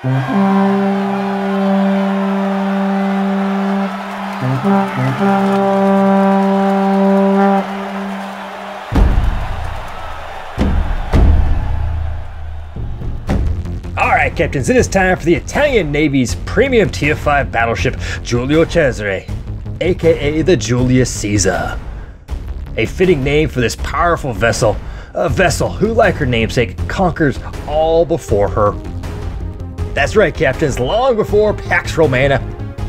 Alright, Captains, it is time for the Italian Navy's premium Tier 5 battleship, Giulio Cesare, aka the Julius Caesar. A fitting name for this powerful vessel, a vessel who, like her namesake, conquers all before her. That's right, Captains, long before Pax Romana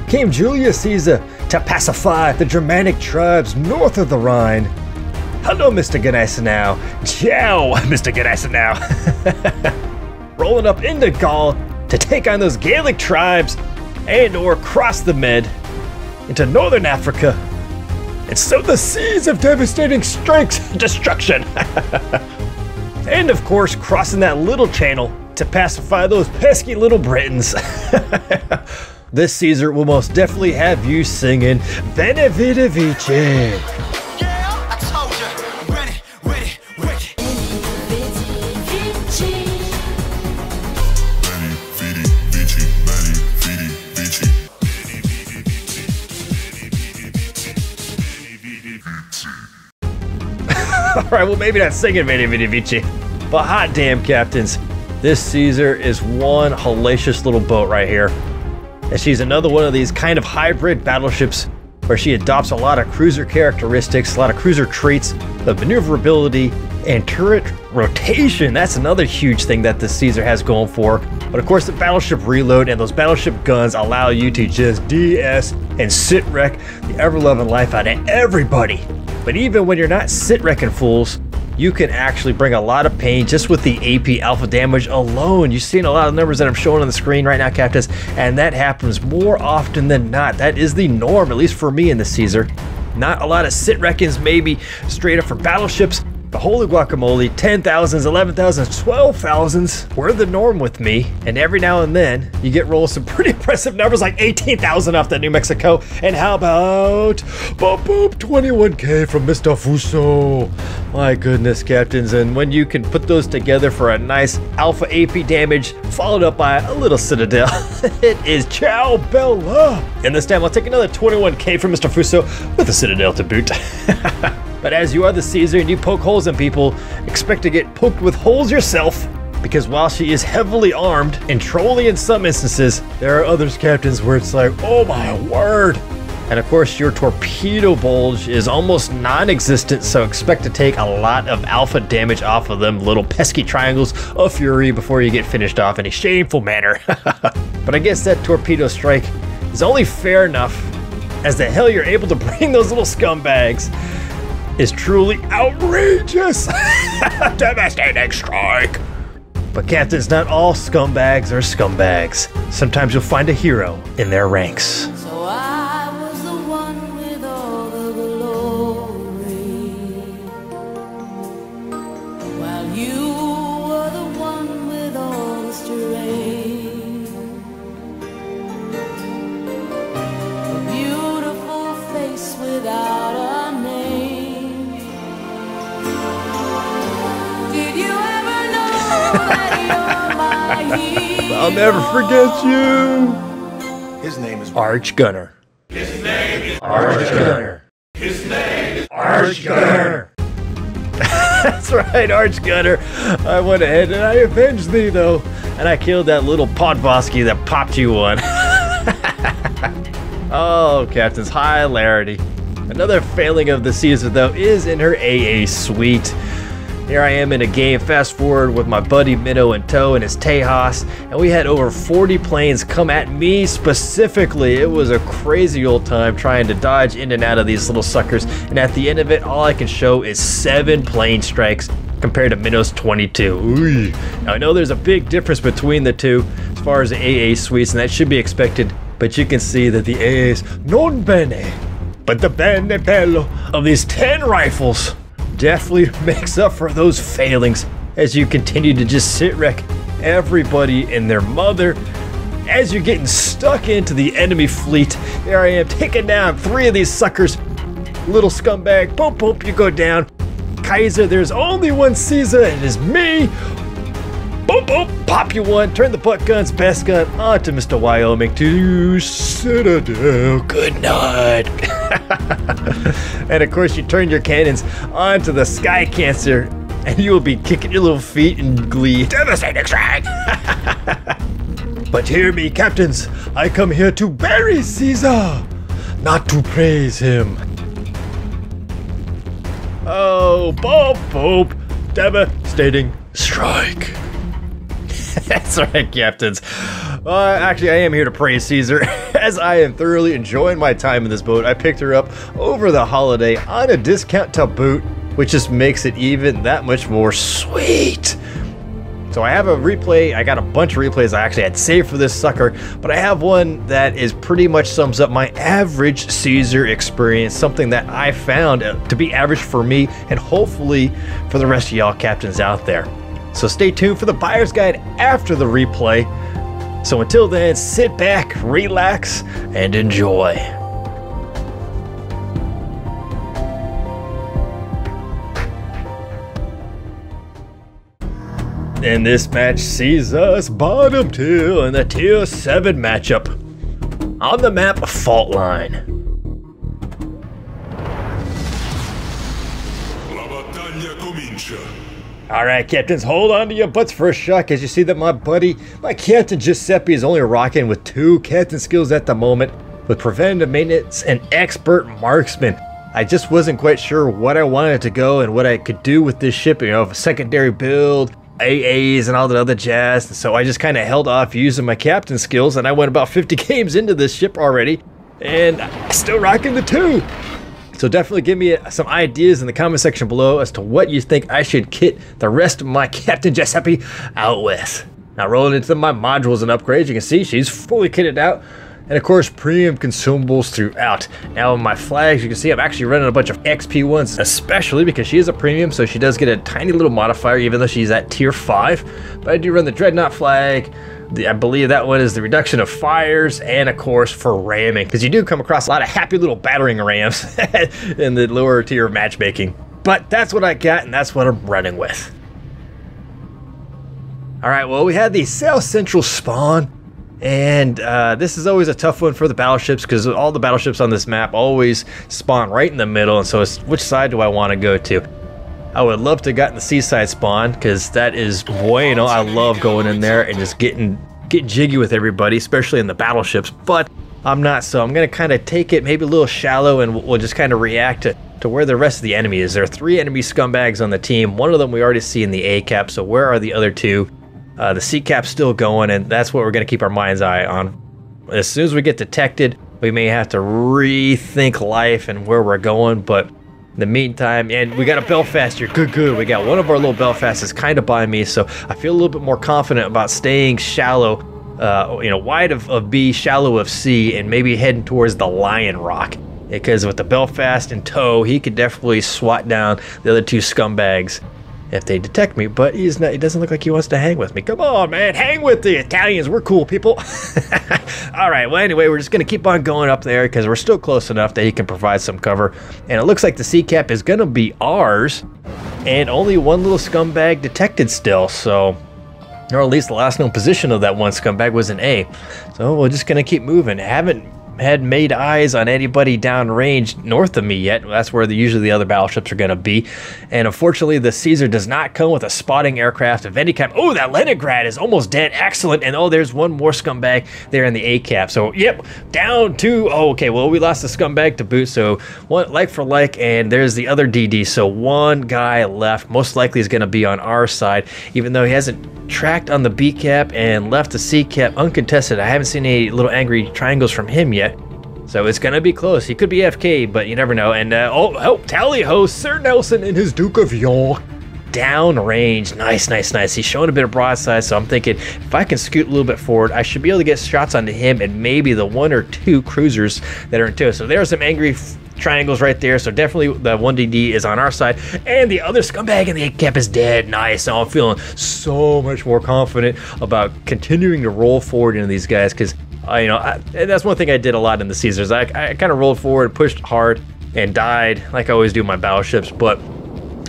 came Julius Caesar to pacify the Germanic tribes north of the Rhine. Hello, Mr. Gneisenau. Ciao, Mr. Gneisenau. Rolling up into Gaul to take on those Gaelic tribes and or cross the Med into northern Africa and sow the seeds of devastating strength and destruction. And of course, crossing that little channel to pacify those pesky little Britons. This Caesar will most definitely have you singing Bene Vita Vici. Alright, well maybe not singing Veni Vidi Vici, but hot damn, Captains, this Caesar is one hellacious little boat right here. And she's another one of these kind of hybrid battleships where she adopts a lot of cruiser characteristics, a lot of cruiser traits of maneuverability and turret rotation. That's another huge thing that this Caesar has going for. But of course, the battleship reload and those battleship guns allow you to just DS and sit wreck the ever-loving life out of everybody. But even when you're not sit-wrecking fools, you can actually bring a lot of pain just with the AP alpha damage alone. You've seen a lot of numbers that I'm showing on the screen right now, Captains, and that happens more often than not. That is the norm, at least for me in the Caesar. Not a lot of sit-reckons, maybe straight up for battleships, but holy guacamole, 10,000s, 11,000s, 12,000s were the norm with me. And every now and then, you get rolls some pretty impressive numbers like 18,000 off that New Mexico. And how about, boop, boop, 21K from Mr. Fuso. My goodness, Captains. And when you can put those together for a nice alpha AP damage, followed up by a little Citadel, it is ciao bella. And this time, I'll take another 21K from Mr. Fuso with a Citadel to boot. But as you are the Caesar and you poke holes in people, expect to get poked with holes yourself, because while she is heavily armed and trolly in some instances, there are others, Captains, where it's like, oh my word. And of course, your torpedo bulge is almost non-existent, so expect to take a lot of alpha damage off of them little pesky triangles of fury before you get finished off in a shameful manner. But I guess that torpedo strike is only fair enough as the hell you're able to bring those little scumbags is truly outrageous. Devastating strike. But Captains, not all scumbags are scumbags. Sometimes you'll find a hero in their ranks. So I was the one with all the glory, while you were the one with all the strength. A beautiful face without a name. I'll never forget you. His name is Arch Gunner. His name is Arch Gunner. His name is Arch Gunner. That's right, Arch Gunner. I went ahead and I avenged thee, though, and I killed that little Podvosky that popped you one. Oh, Captain's hilarity. Another failing of the Caesar, though, is in her AA suite. Here I am in a game, fast forward with my buddy Minnow in tow and his Tejas, and we had over 40 planes come at me specifically. It was a crazy old time trying to dodge in and out of these little suckers, and at the end of it, all I can show is 7 plane strikes compared to Minnow's 22. Ooh. Now I know there's a big difference between the two as far as the AA suites, and that should be expected, but you can see that the AA's non bene, but the bene bello of these 10 rifles definitely makes up for those failings as you continue to just sit wreck everybody and their mother as you're getting stuck into the enemy fleet. There I am taking down 3 of these suckers. Little scumbag, boom, boom, you go down. Kaiser, there's only one Caesar and it is me. Boom, boom, pop you one, turn the butt gun's best gun onto Mr. Wyoming to Citadel. Good night. And of course, you turn your cannons onto the Sky Cancer, and you will be kicking your little feet in glee. Devastating strike! But hear me, captains. I come here to bury Caesar, not to praise him. Oh, boop, boop. Devastating strike. That's right, captains. Actually, I am here to praise Caesar, as I am thoroughly enjoying my time in this boat. I picked her up over the holiday on a discount to boot, which just makes it even that much more sweet. So I have a replay. I got a bunch of replays I actually had saved for this sucker, but I have one that is pretty much sums up my average Caesar experience, something that I found to be average for me and hopefully for the rest of y'all captains out there. So stay tuned for the buyer's guide after the replay. So until then, sit back, relax, and enjoy. In this match sees us bottom tier in the tier 7 matchup on the map Fault Line. La battaglia comincia. Alright, captains, hold on to your butts for a shock as you see that my Captain Giuseppe is only rocking with 2 captain skills at the moment, with preventative maintenance and expert marksman. I just wasn't quite sure what I wanted to go and what I could do with this ship, you know, a secondary build, AAs and all that other jazz. So I just kind of held off using my captain skills, and I went about 50 games into this ship already, and I'm still rocking the 2. So definitely give me some ideas in the comment section below as to what you think I should kit the rest of my Captain Giuseppe out with. Now rolling into my modules and upgrades, you can see she's fully kitted out. And of course, premium consumables throughout. Now on my flags, you can see I'm actually running a bunch of XP ones, especially because she is a premium, so she does get a tiny little modifier even though she's at tier 5. But I do run the Dreadnought flag. I believe that one is the reduction of fires, and of course for ramming, because you do come across a lot of happy little battering rams in the lower tier of matchmaking. But that's what I got, and that's what I'm running with. Alright, well, we had the South Central spawn, and this is always a tough one for the battleships, because all the battleships on this map always spawn right in the middle, and so it's which side do I want to go to? I would love to have gotten the seaside spawn, because that is bueno. I love going in there and just getting jiggy with everybody, especially in the battleships, but I'm not, so I'm going to kind of take it maybe a little shallow, and we'll just kind of react to where the rest of the enemy is. There are 3 enemy scumbags on the team. One of them we already see in the A cap, so where are the other 2? The C cap's still going, and that's what we're going to keep our mind's eye on. As soon as we get detected, we may have to rethink life and where we're going, but in the meantime, and we got a Belfast here. Good. We got one of our little Belfasts is kind of by me, so I feel a little bit more confident about staying shallow, wide of B, shallow of C, and maybe heading towards the Lion Rock. Because with the Belfast in tow, he could definitely swat down the other 2 scumbags if they detect me, but he doesn't look like he wants to hang with me. Come on, man, hang with the Italians. We're cool people. All right, well, anyway, we're just going to keep on going up there because we're still close enough that he can provide some cover. And it looks like the C cap is going to be ours, and only one little scumbag detected still, so, or at least the last known position of that one scumbag was an A. So we're just going to keep moving. Haven't had made eyes on anybody downrange north of me yet. That's where usually the other battleships are going to be. And unfortunately, the Caesar does not come with a spotting aircraft of any kind. Oh, that Leningrad is almost dead. Excellent. And oh, there's one more scumbag there in the A cap. So, yep, down to, oh, okay, well, we lost the scumbag to boot. So, one like for like, and there's the other DD. So, one guy left. Most likely is going to be on our side, even though he hasn't tracked on the B cap and left the C cap uncontested. I haven't seen any little angry triangles from him yet. So it's going to be close. He could be FK, but you never know. And, tally ho, Sir Nelson and his Duke of York. Downrange. Nice. He's showing a bit of broadside, so I'm thinking if I can scoot a little bit forward, I should be able to get shots onto him and maybe the 1 or 2 cruisers that are in tow. So there are some angry triangles right there, so definitely the 1DD is on our side, and the other scumbag in the A cap is dead. Nice. So I'm feeling so much more confident about continuing to roll forward into these guys, because and that's one thing I did a lot in the Caesars. I kind of rolled forward, pushed hard, and died like I always do in my battleships, but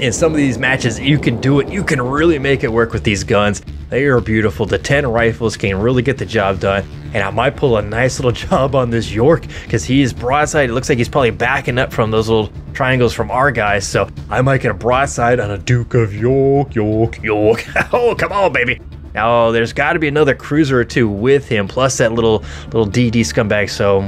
in some of these matches, you can do it. You can really make it work with these guns. They are beautiful. The 10 rifles can really get the job done. And I might pull a nice little job on this York because he is broadside. It looks like he's probably backing up from those little triangles from our guys. So I might get a broadside on a Duke of York. Oh, come on, baby. Now, there's got to be another cruiser or two with him, plus that little DD scumbag. So,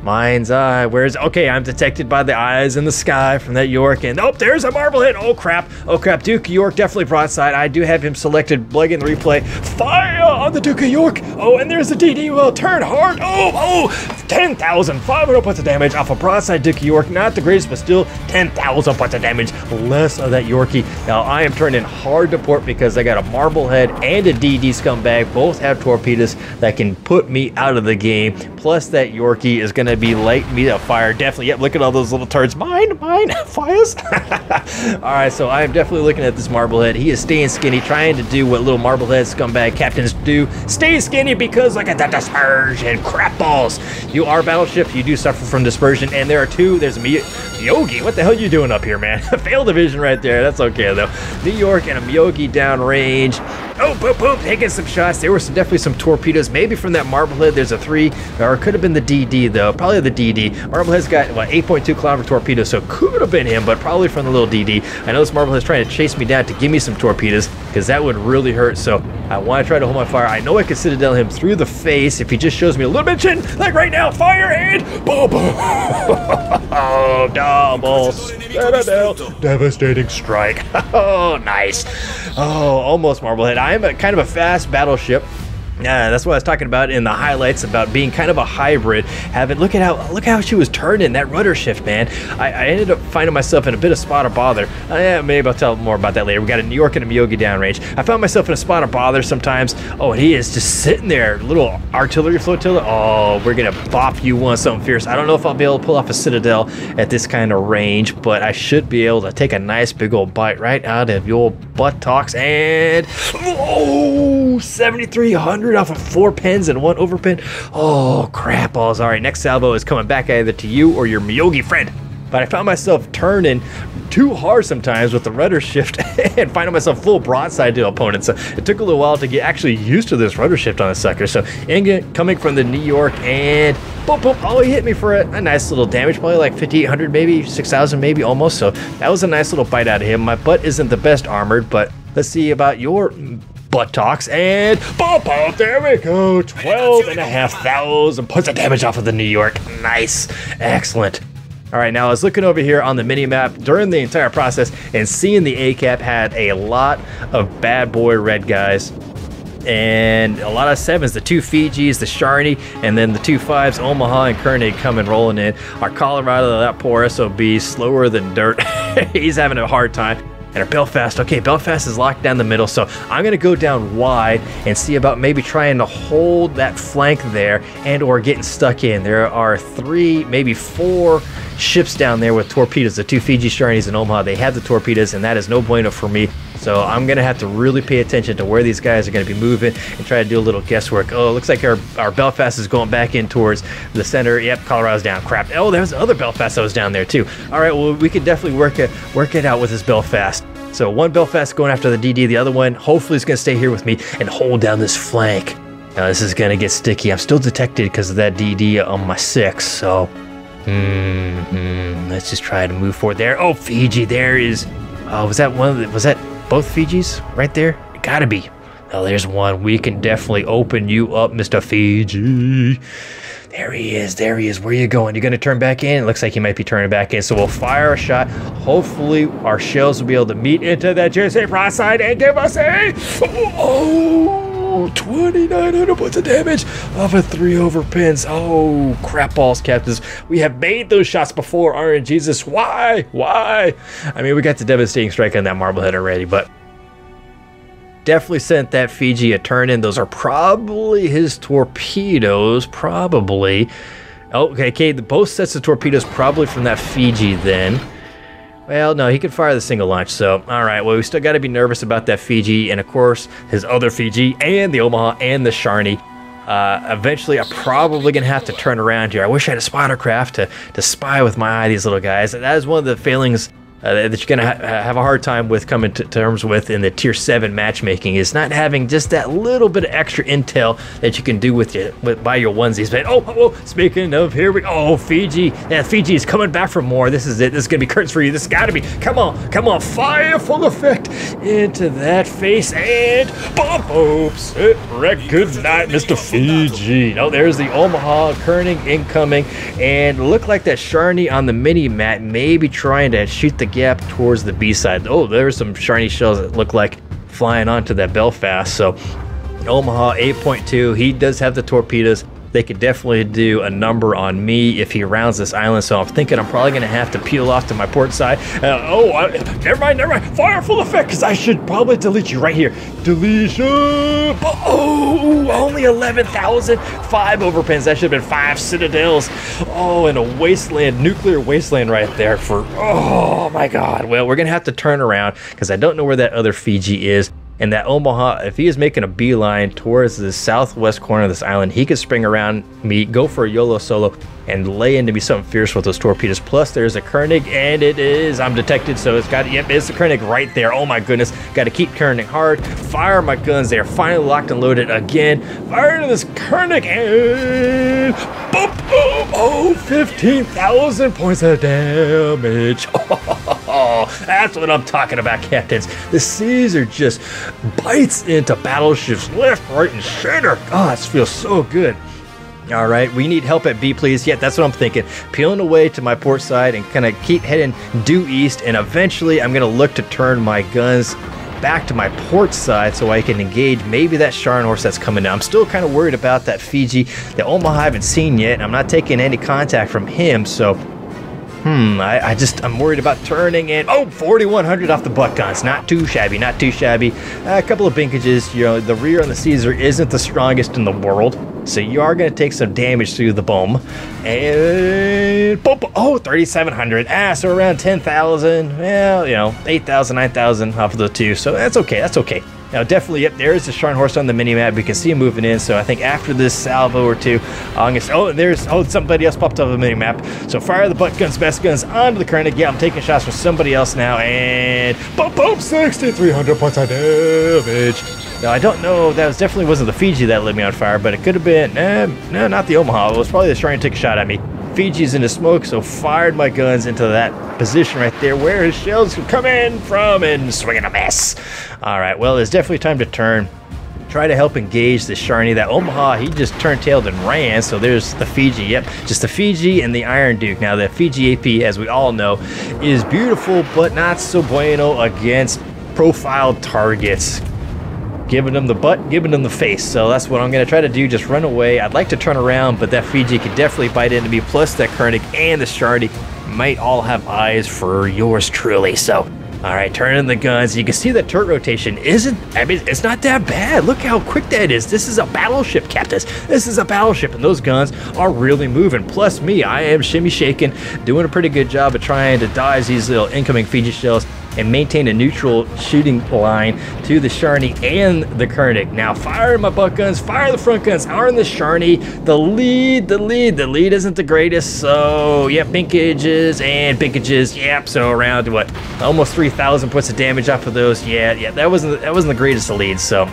mind's eye. Where's... Okay, I'm detected by the eyes in the sky from that York. And, oh, there's a Marblehead. Oh, crap. Oh, crap. Duke of York definitely broadside. I do have him selected. Leg in the replay. Fire on the Duke of York. Oh, and there's the DD. Well, turn hard. Oh, 10,500 points of damage off a broadside Duke of York. Not the greatest, but still 10,000 points of damage. Less of that Yorkie. Now, I am turning hard to port because I got a Marblehead and a DD scumbag. Both have torpedoes that can put me out of the game. Plus that Yorkie is going to be lighting me to fire. Definitely. Yep, look at all those little turds. Mine, fires. Alright, so I am definitely looking at this Marblehead. He is staying skinny, trying to do what little Marblehead scumbag captains do. Stay skinny because look at that dispersion. Crap balls. You are Battleship. You do suffer from dispersion. And there are two. There's Miyogi. What the hell are you doing up here, man? Failed division right there. That's okay, though. New York and a Miyogi downrange. Oh, boom, taking some shots. There were definitely some torpedoes. Maybe from that Marblehead, there's a 3, or it could have been the DD, though. Probably the DD. Marblehead's got, what, 8.2 kilometer torpedo, so could have been him, but probably from the little DD. I know this Marblehead's trying to chase me down to give me some torpedoes, because that would really hurt, so I want to try to hold my fire. I know I could Citadel him through the face if he just shows me a little bit of chin, like right now. Fire and boom, boom. Oh, double Citadel. Devastating strike. Oh, nice. Oh, almost Marblehead. I am kind of a fast battleship. Yeah, that's what I was talking about in the highlights about being kind of a hybrid. Look how she was turning that rudder shift, man. I ended up finding myself in a bit of spot of bother. Maybe I'll tell more about that later. We got a New York and a Miyogi downrange. I found myself in a spot of bother sometimes. Oh, and he is just sitting there, little artillery flotilla. Oh, we're gonna bop you one something fierce. I don't know if I'll be able to pull off a Citadel at this kind of range, but I should be able to take a nice big old bite right out of your buttocks. And oh, 7,300 off of 4 pins and 1 overpin. Oh, crap balls. All right, next salvo is coming back either to you or your Miyogi friend. But I found myself turning too hard sometimes with the rudder shift and finding myself full broadside to opponents. So it took a little while to get actually used to this rudder shift on the sucker. So coming from the New York and boom, boom. Oh, he hit me for a nice little damage, probably like 5,800 maybe, 6,000 maybe almost. So that was a nice little bite out of him. My butt isn't the best armored, but let's see about your buttocks and bump out. There we go. 12,500 points of damage off of the New York. Nice. Excellent. All right, now I was looking over here on the mini-map during the entire process and seeing the ACAP had a lot of bad boy red guys and a lot of 7s, the 2 Fijis, the Sharni, and then the 2 5s, Omaha and Koenig coming rolling in. Our Colorado, that poor SOB, slower than dirt. He's having a hard time. And our Belfast, okay, Belfast is locked down the middle, so I'm gonna go down wide and see about maybe trying to hold that flank there and or getting stuck in. There are 3, maybe 4 ships down there with torpedoes, the 2 Fiji Sharnies and Omaha. They have the torpedoes, and that is no bueno for me. So I'm gonna have to really pay attention to where these guys are gonna be moving and try to do a little guesswork. Oh, it looks like our Belfast is going back in towards the center. Yep, Colorado's down. Crap. Oh, there's other Belfast that was down there too. All right, well, we could definitely work it out with this Belfast. So one Belfast going after the DD, the other one hopefully is gonna stay here with me and hold down this flank. Now this is gonna get sticky. I'm still detected because of that DD on my 6, so let's just try to move forward there. Oh, Fiji, there is. Oh, was that both Fijis right there? It gotta be. Oh, there's one. We can definitely open you up, Mr. Fiji. There he is. Where are you going? You gonna turn back in? It looks like he might be turning back in. So we'll fire a shot. Hopefully our shells will be able to meet into that JSA broadside and give us a 2,900 points of damage off of 3 overpins. Oh, crap balls, captains. We have made those shots before, RNGesus. Why? I mean, we got the devastating strike on that Marblehead already, but definitely sent that Fiji a turn in. Those are probably his torpedoes, probably. Oh, okay, both sets of torpedoes probably from that Fiji then. Well, no, he can fire the single launch, so all right, well, we still got to be nervous about that Fiji and, of course, his other Fiji and the Omaha and the Sharni. Eventually, I'm probably going to have to turn around here. I wish I had a spotter craft to spy with my eye these little guys. That is one of the failings that you're going to have a hard time with coming to terms with in the tier 7 matchmaking is not having just that little bit of extra intel that you can do by your onesies. But oh, speaking of, here we go. Fiji. Yeah, Fiji is coming back for more. This is it. This is going to be curtains for you. This has got to be. Come on. Fire full effect into that face and bump. Oops. Wreck. Good night, Mr. Fiji. No, there's the Omaha Kerning incoming, and look like that Sharny on the mini map may be trying to shoot the gap towards the B side. Oh, there's some Sharny shells that look like flying onto that Belfast. So Omaha 8.2, he does have the torpedoes. They could definitely do a number on me if he rounds this island. So I'm thinking I'm probably going to have to peel off to my port side. Never mind. Fire full effect, because I should probably delete you right here. Deletion. Oh, only 11,000. 5 overpins. That should have been 5 citadels. Oh, and a wasteland, nuclear wasteland right there for, oh my God. Well, we're going to have to turn around because I don't know where that other Fiji is. And that Omaha, if he is making a beeline towards the southwest corner of this island, he could spring around me, go for a YOLO solo, and lay into me something fierce with those torpedoes. Plus, there's a Kernig, and it is, I'm detected, so it's got, yep, it's the Kernig right there. Oh my goodness, got to keep Kernig hard. Fire my guns, they are finally locked and loaded again. Fire into this Kernig, and boom, boom, oh, 15,000 points of damage. Oh, that's what I'm talking about, captains. The Caesar just bites into battleships left, right, and center. Oh, this feels so good. All right, we need help at B, please. Yeah, that's what I'm thinking. Peeling away to my port side and kind of keep heading due east, and eventually I'm going to look to turn my guns back to my port side so I can engage maybe that Scharnhorst that's coming down. I'm still kind of worried about that Fiji. The Omaha I haven't seen yet. I'm not taking any contact from him, so I'm worried about turning it. Oh, 4,100 off the butt guns. Not too shabby. A couple of binkages. You know, the rear on the Caesar isn't the strongest in the world, so you are going to take some damage through the boom. And boom, oh, 3,700. So around 10,000. Well, you know, 8,000, 9,000 off of the two. So that's okay. Now, definitely, yep, there is the Scharnhorst on the mini-map. We can see him moving in, so I think after this salvo or two, I'm gonna, somebody else popped up on the mini-map. So fire the butt guns, best guns onto the Kernig. Yeah, I'm taking shots from somebody else now, and boom, 6,300 points of damage. Now, I don't know, that definitely wasn't the Fiji that lit me on fire, but it could have been, no, not the Omaha. It was probably the trying to take a shot at me. Fiji's in the smoke, so fired my guns into that position right there where his shells could come in from and swing and a miss. All right, well, it's definitely time to turn. Try to help engage the Sharny. That Omaha, he just turned tailed and ran, so there's the Fiji. Yep, just the Fiji and the Iron Duke. Now, the Fiji AP, as we all know, is beautiful, but not so bueno against profiled targets. Giving them the butt, giving them the face. So that's what I'm going to try to do, just run away. I'd like to turn around, but that Fiji could definitely bite into me, plus that Kernig and the Shardy might all have eyes for yours truly. So, all right, turning the guns. You can see that turret rotation it's not that bad. Look how quick that is. This is a battleship, captains. This is a battleship, and those guns are really moving. Plus me, I am shimmy shaking, doing a pretty good job of trying to dodge these little incoming Fiji shells and maintain a neutral shooting line to the Sharny and the Kernig. Now, fire my butt guns, fire the front guns, arm the Sharny. The lead isn't the greatest, so, yep, binkages, yep, so around, what, almost 3,000 points of damage off of those. Yeah, that wasn't the greatest of leads, so,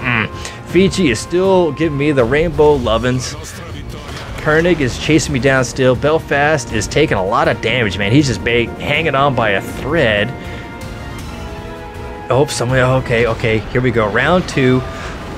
Fiji is still giving me the rainbow lovin's. Kernig is chasing me down still. Belfast is taking a lot of damage, man. He's just hanging on by a thread. Oh, okay, here we go. Round 2.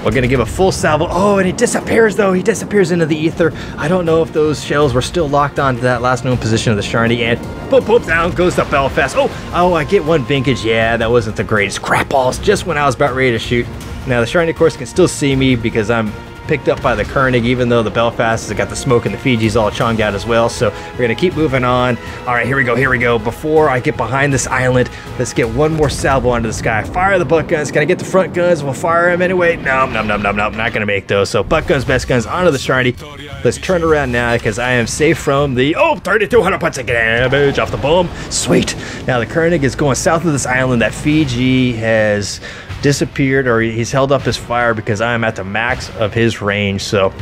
We're going to give a full salvo. Oh, and he disappears, though. He disappears into the ether. I don't know if those shells were still locked onto that last known position of the Sharny. And boom, down goes the Belfast. Oh, I get one binkage. Yeah, that wasn't the greatest. Crap balls, just when I was about ready to shoot. Now, the Sharny, of course, can still see me because I'm picked up by the Kernig, even though the Belfast has got the smoke and the Fiji's all chonged out as well. So we're going to keep moving on. All right, here we go. Before I get behind this island, let's get one more salvo onto the sky. Fire the butt guns. Can I get the front guns? We'll fire them anyway. No, not going to make those. So butt guns, best guns onto the Sharny. Let's turn around now because I am safe from the, 3,200 points of damage off the boom. Sweet. Now the Kernig is going south of this island. That Fiji has disappeared, or he's held up his fire because I am at the max of his range. So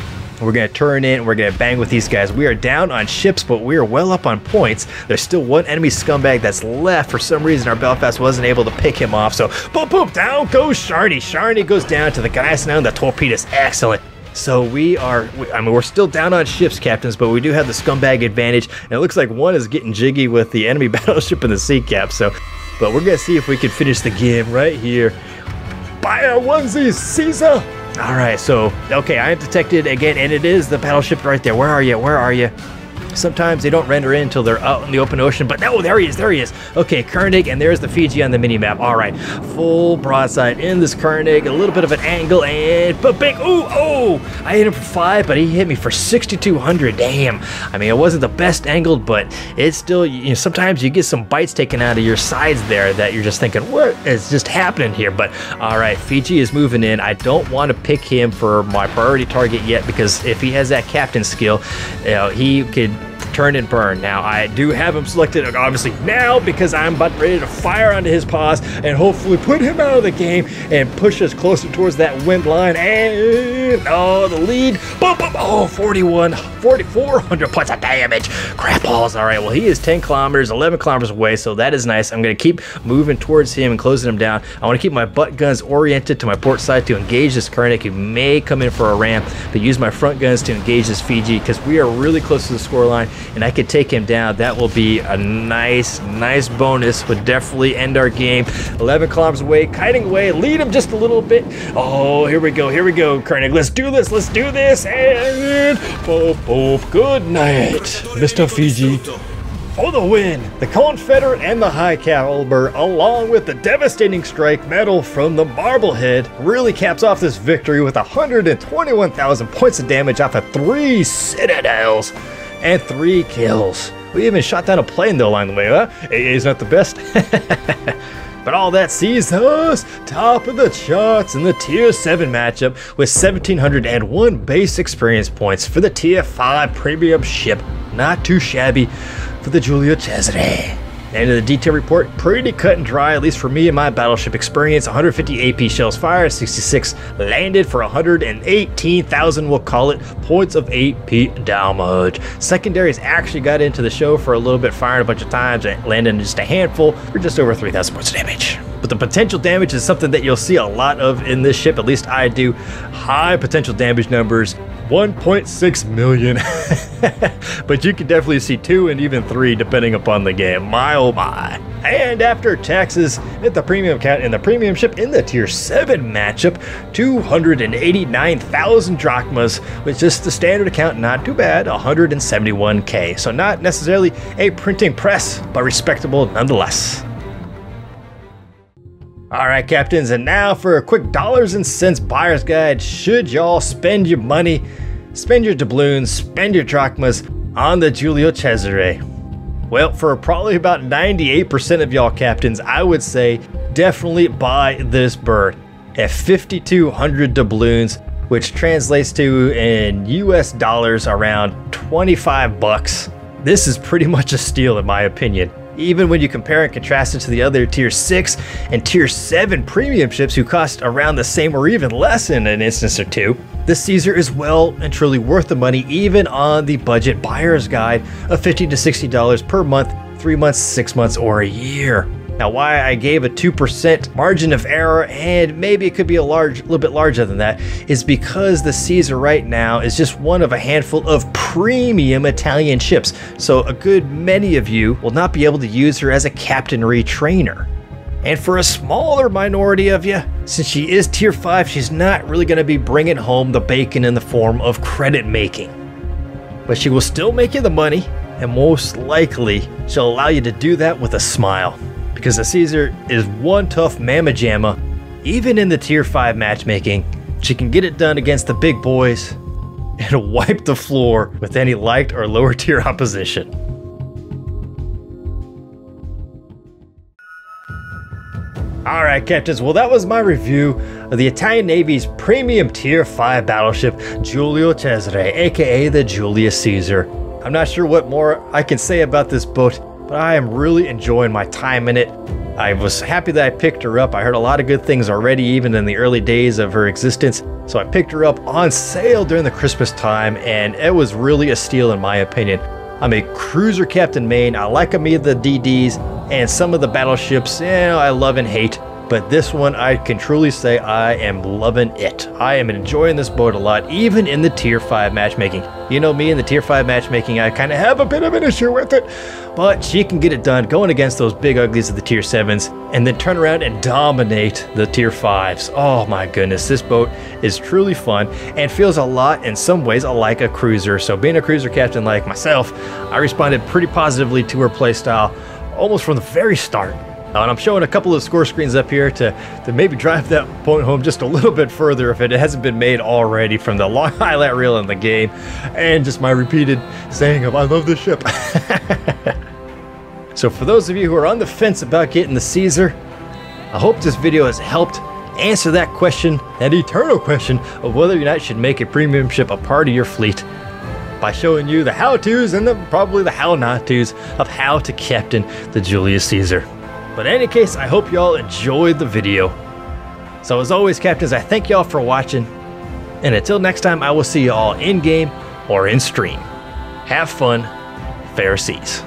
We're going to turn in and we're going to bang with these guys. We are down on ships, but we are well up on points. There's still one enemy scumbag that's left. For some reason, our Belfast wasn't able to pick him off. So, boom, boom, down goes Sharny. Sharny goes down to the guys now in the torpedoes. Excellent. So we're still down on ships, captains, but we do have the scumbag advantage. And it looks like one is getting jiggy with the enemy battleship in the sea cap. So, but we're going to see if we can finish the game right here. By our onesies, Caesar. All right, so, okay, I am detected again, and it is the battleship right there. Where are you? Where are you? Sometimes they don't render in until they're out in the open ocean, but no, there he is, there he is. Okay, Koenig, and there's the Fiji on the mini-map. All right, full broadside in this Koenig, a little bit of an angle, and big, I hit him for 5, but he hit me for 6,200, damn. I mean, it wasn't the best angled, but it's still, you know, sometimes you get some bites taken out of your sides there that you're just thinking, what is just happening here? But, all right, Fiji is moving in. I don't want to pick him for my priority target yet, because if he has that captain skill, you know, he could turn and burn. Now, I do have him selected, obviously, now, because I'm about ready to fire onto his paws and hopefully put him out of the game and push us closer towards that wind line. And, oh, the lead. Boom, boom, oh, 4,400 points of damage. Crap balls. All right, well, he is 10 kilometers, 11 kilometers away, so that is nice. I'm going to keep moving towards him and closing him down. I want to keep my butt guns oriented to my port side to engage this Koenig, who may come in for a ram, but use my front guns to engage this Fiji, because we are really close to the scoreline, and I could take him down. That will be a nice bonus. Would definitely end our game. 11 kilometers away, kiting away, lead him just a little bit. Oh, here we go, Koenig. Let's do this, and boop. Good night, Mr. Fiji. For the win, the Confederate and the High Caliber, along with the devastating strike medal from the Marblehead, really caps off this victory with 121,000 points of damage off of 3 citadels and 3 kills. We even shot down a plane though along the way, huh? AA's not the best. But all that sees us top of the charts in the Tier 7 matchup with 1,701 base experience points for the Tier 5 premium ship. Not too shabby for the Giulio Cesare. End of the detail report, pretty cut and dry, at least for me and my battleship experience. 150 AP shells fired, 66 landed for 118,000, we'll call it, points of AP damage. Secondaries actually got into the show for a little bit, firing a bunch of times, landing just a handful for just over 3,000 points of damage. But the potential damage is something that you'll see a lot of in this ship, at least I do. High potential damage numbers, 1.6 million. But you can definitely see 2 and even 3 depending upon the game. My oh my. And after taxes at the premium count in the premium ship in the Tier 7 matchup, 289,000 drachmas, which is the standard account, not too bad, 171k. So not necessarily a printing press, but respectable nonetheless. Alright, captains, and now for a quick dollars and cents buyer's guide. Should y'all spend your money, spend your doubloons, spend your drachmas on the Giulio Cesare? Well, for probably about 98% of y'all captains, I would say definitely buy this bird at 5,200 doubloons, which translates to in US dollars around 25 bucks. This is pretty much a steal in my opinion. Even when you compare and contrast it to the other Tier 6 and Tier 7 premium ships who cost around the same or even less in an instance or two, this Caesar is well and truly worth the money even on the budget buyer's guide of $50 to $60 per month, 3 months, 6 months, or a year. Now, why I gave a 2% margin of error, and maybe it could be a little bit larger than that, is because the Caesar right now is just one of a handful of premium Italian ships. So a good many of you will not be able to use her as a captainry trainer. And for a smaller minority of you, since she is Tier 5, she's not really going to be bringing home the bacon in the form of credit making. But she will still make you the money, and most likely she'll allow you to do that with a smile. Because the Caesar is one tough mamma jamma. Even in the Tier 5 matchmaking, she can get it done against the big boys and wipe the floor with any light or lower tier opposition. Alright, captains, well, that was my review of the Italian Navy's premium Tier 5 battleship, Giulio Cesare, aka the Julius Caesar. I'm not sure what more I can say about this boat, but I am really enjoying my time in it. I was happy that I picked her up. I heard a lot of good things already, even in the early days of her existence. So I picked her up on sale during the Christmas time, and it was really a steal in my opinion. I'm a cruiser captain main. I like me the DDs and some of the battleships, I love and hate. But this one, I can truly say I am loving it. I am enjoying this boat a lot, even in the Tier 5 matchmaking. You know me, in the Tier 5 matchmaking, I kind of have a bit of an issue with it. But she can get it done going against those big uglies of the Tier 7s, and then turn around and dominate the Tier 5s. Oh my goodness, this boat is truly fun, and feels a lot, in some ways, like a cruiser. So being a cruiser captain like myself, I responded pretty positively to her playstyle, almost from the very start. And I'm showing a couple of score screens up here to maybe drive that point home just a little bit further if it hasn't been made already, from the long highlight reel in the game, and just my repeated saying of I love this ship. So for those of you who are on the fence about getting the Caesar, I hope this video has helped answer that question, that eternal question of whether or not you should make a premium ship a part of your fleet, by showing you the how-tos and probably the how-not-tos of how to captain the Julius Caesar. But in any case, I hope y'all enjoyed the video. So as always, captains, I thank y'all for watching. And until next time, I will see you all in-game or in-stream. Have fun. Fair seas.